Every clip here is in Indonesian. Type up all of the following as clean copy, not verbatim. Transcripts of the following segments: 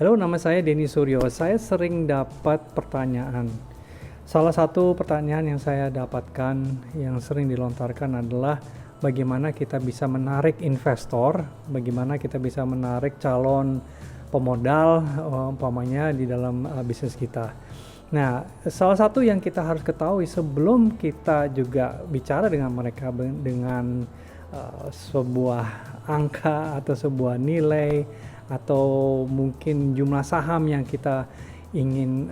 Halo, nama saya Denny Suryo. Saya sering dapat pertanyaan. Salah satu pertanyaan yang saya dapatkan yang sering dilontarkan adalah bagaimana kita bisa menarik investor, bagaimana kita bisa menarik calon pemodal umpamanya di dalam bisnis kita. Nah, salah satu yang kita harus ketahui sebelum kita juga bicara dengan mereka dengan sebuah angka atau sebuah nilai atau mungkin jumlah saham yang kita ingin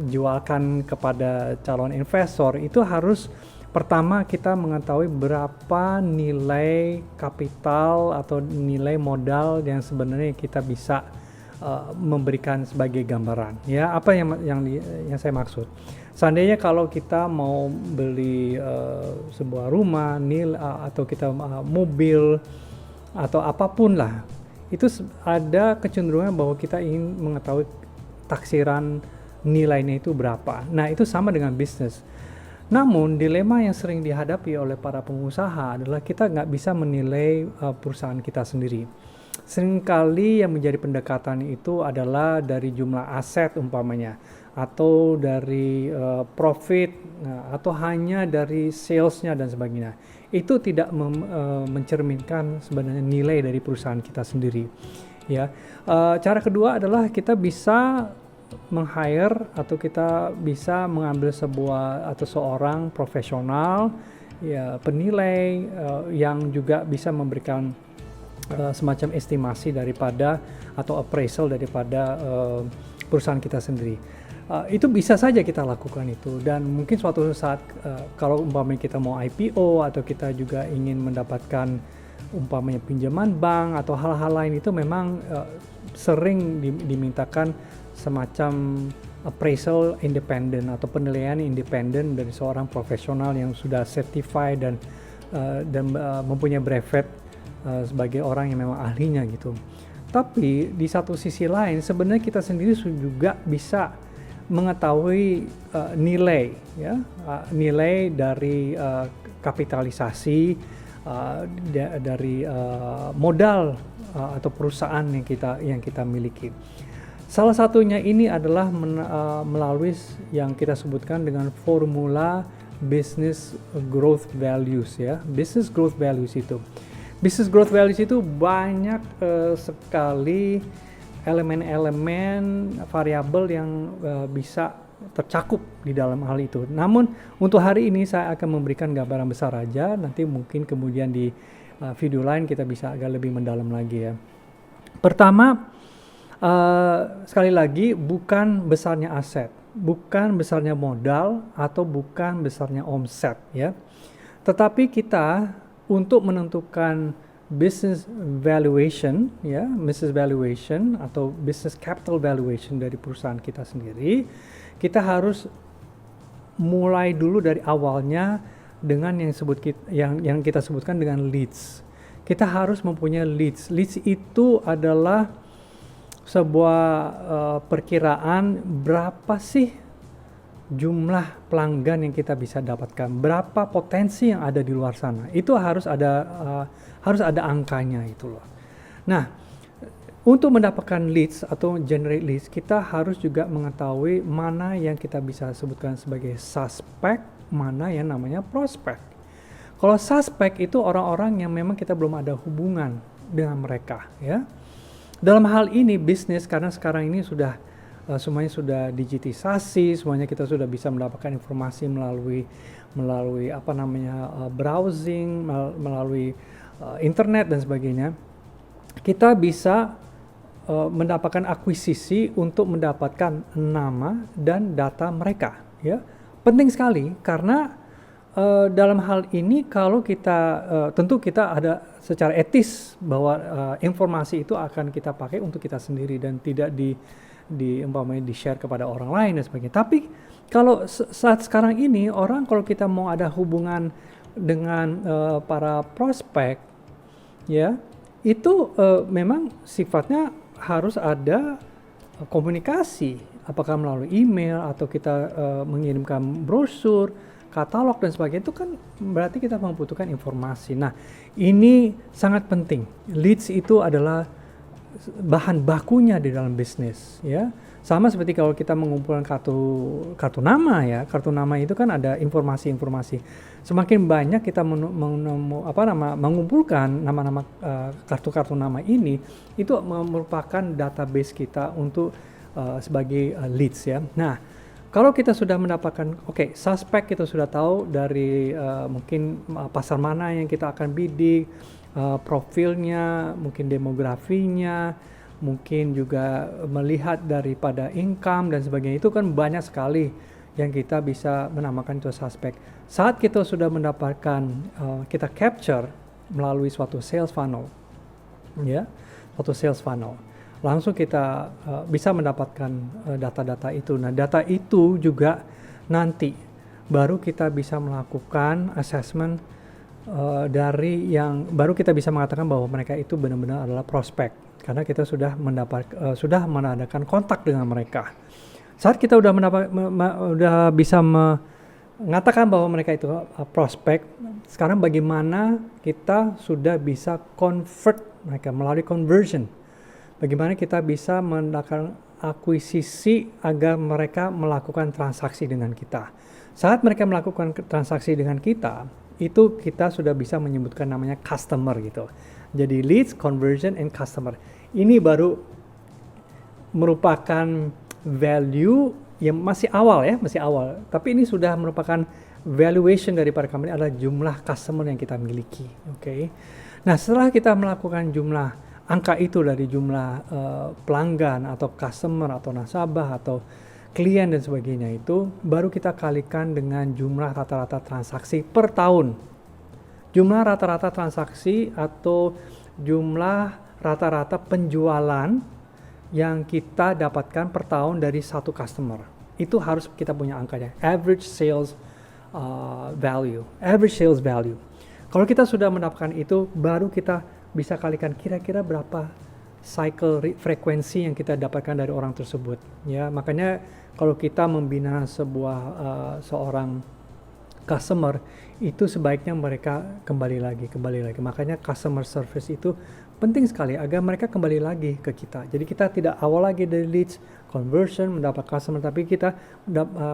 jualkan kepada calon investor, itu harus pertama kita mengetahui berapa nilai kapital atau nilai modal yang sebenarnya kita bisa memberikan sebagai gambaran. Ya, apa yang saya maksud? Seandainya kalau kita mau beli sebuah rumah, atau kita mobil atau apapun lah, itu ada kecenderungan bahwa kita ingin mengetahui taksiran nilainya itu berapa. Nah, itu sama dengan bisnis. Namun dilema yang sering dihadapi oleh para pengusaha adalah kita nggak bisa menilai perusahaan kita sendiri. Seringkali yang menjadi pendekatan itu adalah dari jumlah aset umpamanya, atau dari profit, atau hanya dari salesnya dan sebagainya. Itu tidak mencerminkan sebenarnya nilai dari perusahaan kita sendiri. Ya, cara kedua adalah kita bisa meng-hire atau kita bisa mengambil sebuah atau seorang profesional, ya, penilai yang juga bisa memberikan semacam estimasi daripada atau appraisal daripada perusahaan kita sendiri. Itu bisa saja kita lakukan itu, dan mungkin suatu saat kalau umpamanya kita mau IPO atau kita juga ingin mendapatkan umpamanya pinjaman bank atau hal-hal lain, itu memang sering dimintakan semacam appraisal independen atau penilaian independen dari seorang profesional yang sudah certified dan mempunyai brevet sebagai orang yang memang ahlinya gitu. Tapi di satu sisi lain sebenarnya kita sendiri juga bisa mengetahui nilai, ya, nilai dari kapitalisasi dari modal atau perusahaan yang kita miliki. Salah satunya ini adalah melalui yang kita sebutkan dengan formula business growth values, ya. Business growth values itu banyak sekali elemen-elemen variabel yang bisa tercakup di dalam hal itu. Namun untuk hari ini saya akan memberikan gambaran besar aja, nanti mungkin kemudian di video lain kita bisa agak lebih mendalam lagi, ya. Pertama, sekali lagi, bukan besarnya aset, bukan besarnya modal, atau bukan besarnya omset, ya. Tetapi kita untuk menentukan business valuation, ya, business valuation atau business capital valuation dari perusahaan kita sendiri, kita harus mulai dulu dari awalnya dengan yang kita sebutkan dengan leads. Kita harus mempunyai leads. Leads itu adalah sebuah perkiraan berapa sih jumlah pelanggan yang kita bisa dapatkan, berapa potensi yang ada di luar sana. Itu harus ada angkanya itu loh. Nah, untuk mendapatkan leads atau generate leads, kita harus juga mengetahui mana yang kita bisa sebutkan sebagai suspek, mana yang namanya prospek. Kalau suspek itu orang-orang yang memang kita belum ada hubungan dengan mereka, ya. Dalam hal ini bisnis, karena sekarang ini sudah semuanya sudah digitisasi, semuanya kita sudah bisa mendapatkan informasi melalui browsing, melalui internet dan sebagainya. Kita bisa mendapatkan akuisisi untuk mendapatkan nama dan data mereka, ya. Penting sekali karena dalam hal ini kalau kita tentu kita ada secara etis bahwa informasi itu akan kita pakai untuk kita sendiri dan tidak umpamanya di-share kepada orang lain dan sebagainya. Tapi kalau saat sekarang ini kalau kita mau ada hubungan dengan para prospek, ya, itu memang sifatnya harus ada komunikasi, apakah melalui email atau kita mengirimkan brosur, katalog dan sebagainya. Itu kan berarti kita membutuhkan informasi. Nah, ini sangat penting. Leads itu adalah bahan bakunya di dalam bisnis, ya. Sama seperti kalau kita mengumpulkan kartu nama, ya. Kartu nama itu kan ada informasi-informasi. Semakin banyak kita mengumpulkan nama-nama kartu-kartu nama ini, itu merupakan database kita untuk sebagai leads, ya. Nah, kalau kita sudah mendapatkan, suspek kita sudah tahu dari mungkin pasar mana yang kita akan bidik, profilnya, mungkin demografinya, mungkin juga melihat daripada income dan sebagainya. Itu kan banyak sekali yang kita bisa menamakan itu suspek. Saat kita sudah mendapatkan, kita capture melalui suatu sales funnel, ya, suatu sales funnel. Langsung kita bisa mendapatkan data-data itu. Nah, data itu juga nanti baru kita bisa melakukan assessment dari yang baru kita bisa mengatakan bahwa mereka itu benar-benar adalah prospek, karena kita sudah sudah mengadakan kontak dengan mereka. Saat kita udah bisa mengatakan bahwa mereka itu prospek, sekarang bagaimana kita sudah bisa convert mereka melalui conversion. Bagaimana kita bisa melakukan akuisisi agar mereka melakukan transaksi dengan kita. Saat mereka melakukan transaksi dengan kita, itu kita sudah bisa menyebutkan namanya customer gitu. Jadi leads, conversion, and customer. Ini baru merupakan value yang masih awal, ya, masih awal. Tapi ini sudah merupakan valuation daripada company adalah jumlah customer yang kita miliki. Oke. Nah, setelah kita melakukan jumlah angka itu dari jumlah pelanggan atau customer atau nasabah atau klien dan sebagainya, itu baru kita kalikan dengan jumlah rata-rata transaksi per tahun. Jumlah rata-rata transaksi atau jumlah rata-rata penjualan yang kita dapatkan per tahun dari satu customer. Itu harus kita punya angkanya. Average sales value. Average sales value. Kalau kita sudah mendapatkan itu, baru kita bisa kalikan kira-kira berapa cycle frekuensi yang kita dapatkan dari orang tersebut, ya. Makanya kalau kita membina seorang customer, itu sebaiknya mereka kembali lagi. Makanya customer service itu penting sekali agar mereka kembali lagi ke kita. Jadi kita tidak awal lagi dari leads, conversion, mendapat customer, tapi kita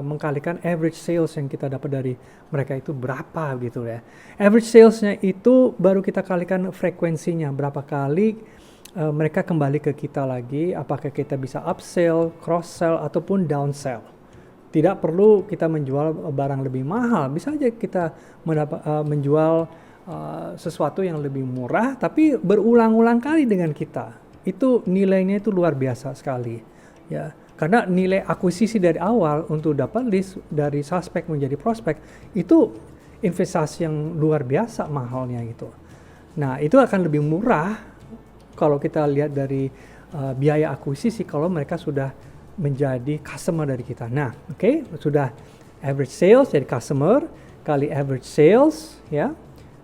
mengkalikan average sales yang kita dapat dari mereka itu berapa gitu, ya. Average salesnya itu baru kita kalikan frekuensinya, berapa kali mereka kembali ke kita lagi, apakah kita bisa upsell, cross sell, ataupun downsell. Tidak perlu kita menjual barang lebih mahal, bisa aja kita menjual sesuatu yang lebih murah tapi berulang-ulang kali dengan kita. Itu nilainya itu luar biasa sekali, ya. Karena nilai akuisisi dari awal untuk dapat list dari suspek menjadi prospek itu investasi yang luar biasa mahalnya gitu. Nah, itu akan lebih murah kalau kita lihat dari biaya akuisisi kalau mereka sudah menjadi customer dari kita. Nah, sudah average sales jadi customer kali average sales, ya,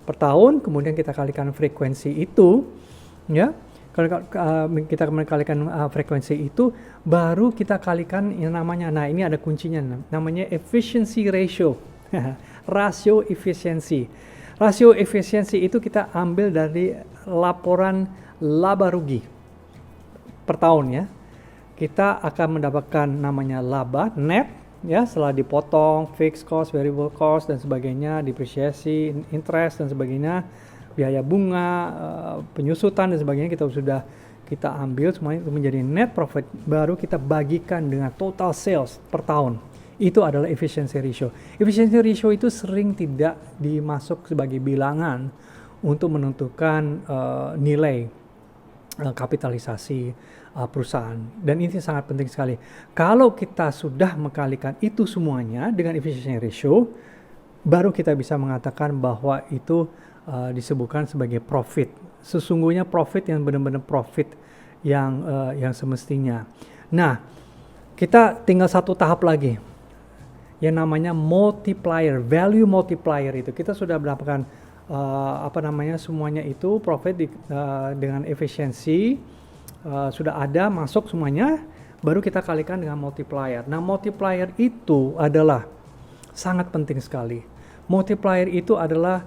per tahun, kemudian kita kalikan frekuensi itu, ya. Kalau kita kalikan frekuensi itu, baru kita kalikan yang namanya, nah ini ada kuncinya, namanya efficiency ratio. Rasio efisiensi. Rasio efisiensi itu kita ambil dari laporan laba rugi per tahun, ya. Kita akan mendapatkan namanya laba net, ya, setelah dipotong fixed cost, variable cost dan sebagainya, depresiasi, interest dan sebagainya, biaya bunga, penyusutan dan sebagainya, kita ambil semuanya itu menjadi net profit, baru kita bagikan dengan total sales per tahun. Itu adalah efficiency ratio. Efficiency ratio itu sering tidak dimasuk sebagai bilangan untuk menentukan nilai kapitalisasi perusahaan, dan ini sangat penting sekali. Kalau kita sudah mengkalikan itu semuanya dengan efficiency ratio, baru kita bisa mengatakan bahwa itu disebutkan sebagai profit. Sesungguhnya profit yang benar-benar profit yang semestinya. Nah, kita tinggal satu tahap lagi yang namanya multiplier, value multiplier. Itu kita sudah mendapatkan semuanya itu profit dengan efisiensi, sudah ada masuk semuanya, baru kita kalikan dengan multiplier. Nah, multiplier itu adalah sangat penting sekali. Multiplier itu adalah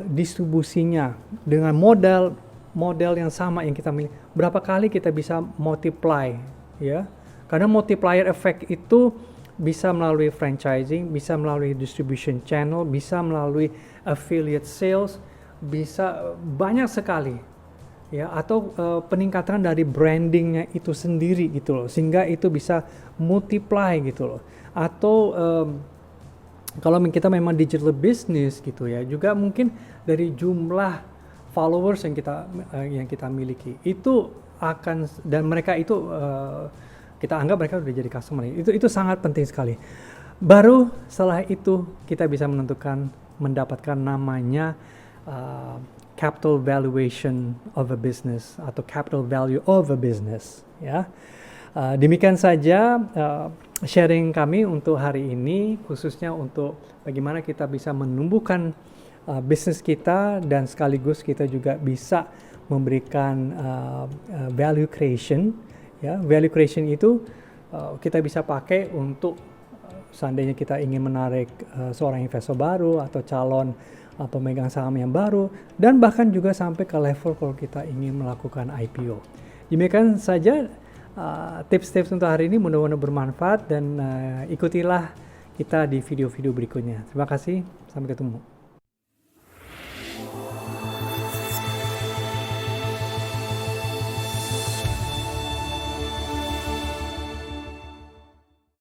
distribusinya dengan modal model yang sama yang kita miliki, berapa kali kita bisa multiply, ya? Karena multiplier effect itu bisa melalui franchising, bisa melalui distribution channel, bisa melalui affiliate sales, bisa banyak sekali, ya, atau peningkatan dari brandingnya itu sendiri gitu loh, sehingga itu bisa multiply gitu loh. Atau kalau kita memang digital business gitu ya, juga mungkin dari jumlah followers yang kita miliki itu akan, dan mereka itu kita anggap mereka sudah jadi customer. Itu sangat penting sekali. Baru setelah itu kita bisa mendapatkan namanya capital valuation of a business atau capital value of a business, ya. Demikian saja sharing kami untuk hari ini, khususnya untuk bagaimana kita bisa menumbuhkan bisnis kita, dan sekaligus kita juga bisa memberikan value creation, ya. Value creation itu kita bisa pakai untuk seandainya kita ingin menarik seorang investor baru atau calon pemegang saham yang baru, dan bahkan juga sampai ke level kalau kita ingin melakukan IPO. Demikian saja tips-tips untuk hari ini, mudah-mudahan bermanfaat, dan ikutilah kita di video-video berikutnya. Terima kasih, sampai ketemu.